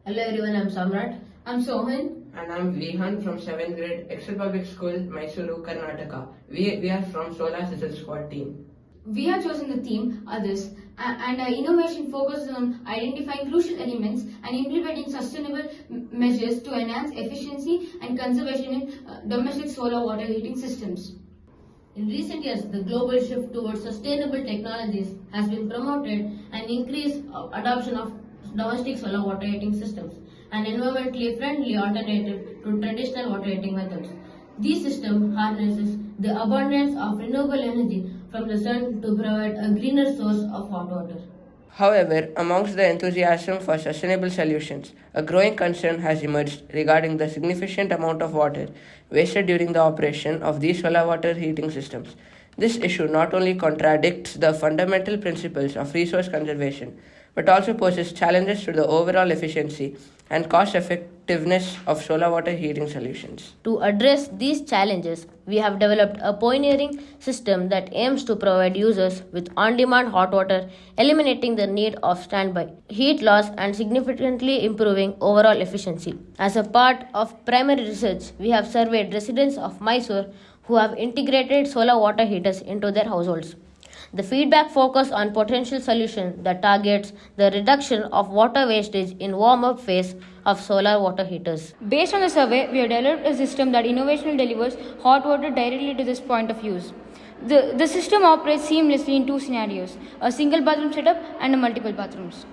Hello everyone, I'm Samarth. I'm Sohan. And I'm Vihan from 7th grade, Excel Public School, Mysore, Karnataka. We are from Solar Sizzle Squad team. We have chosen the theme Others, and our innovation focuses on identifying crucial elements and implementing sustainable measures to enhance efficiency and conservation in domestic solar water heating systems. In recent years, the global shift towards sustainable technologies has been promoted and increased adoption of domestic solar water heating systems, an environmentally friendly alternative to traditional water heating methods. This system harnesses the abundance of renewable energy from the sun to provide a greener source of hot water. However, amongst the enthusiasm for sustainable solutions, a growing concern has emerged regarding the significant amount of water wasted during the operation of these solar water heating systems. This issue not only contradicts the fundamental principles of resource conservation, but also poses challenges to the overall efficiency and cost effectiveness of solar water heating solutions. To address these challenges, we have developed a pioneering system that aims to provide users with on demand hot water, eliminating the need of standby heat loss and significantly improving overall efficiency. As a part of primary research, we have surveyed residents of Mysore who have integrated solar water heaters into their households. The feedback focused on potential solution that targets the reduction of water wastage in warm-up phase of solar water heaters. Based on the survey, we have developed a system that innovationally delivers hot water directly to this point of use. The system operates seamlessly in two scenarios, a single bathroom setup and a multiple bathrooms.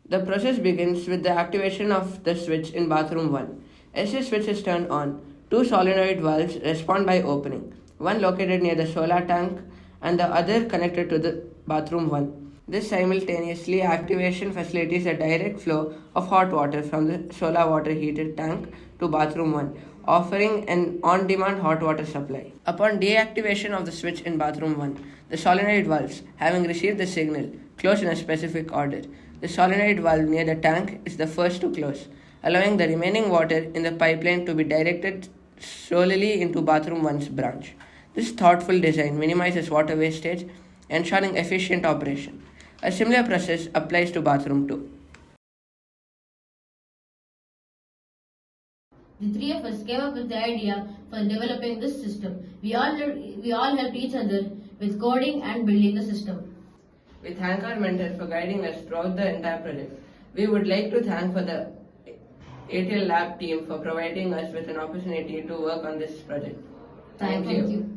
The process begins with the activation of the switch in bathroom 1. As the switch is turned on, two solenoid valves respond by opening, one located near the solar tank and the other connected to the bathroom 1. This simultaneously activation facilitates a direct flow of hot water from the solar water heated tank to bathroom 1, offering an on-demand hot water supply. Upon deactivation of the switch in bathroom 1, the solenoid valves, having received the signal, close in a specific order. The solenoid valve near the tank is the first to close, allowing the remaining water in the pipeline to be directed solely into bathroom 1's branch. This thoughtful design minimizes water wastage, ensuring efficient operation. A similar process applies to bathroom 2. The three of us came up with the idea for developing this system. We all helped each other with coding and building the system. We thank our mentor for guiding us throughout the entire project. We would like to thank for the ATL Lab team for providing us with an opportunity to work on this project. Thank you.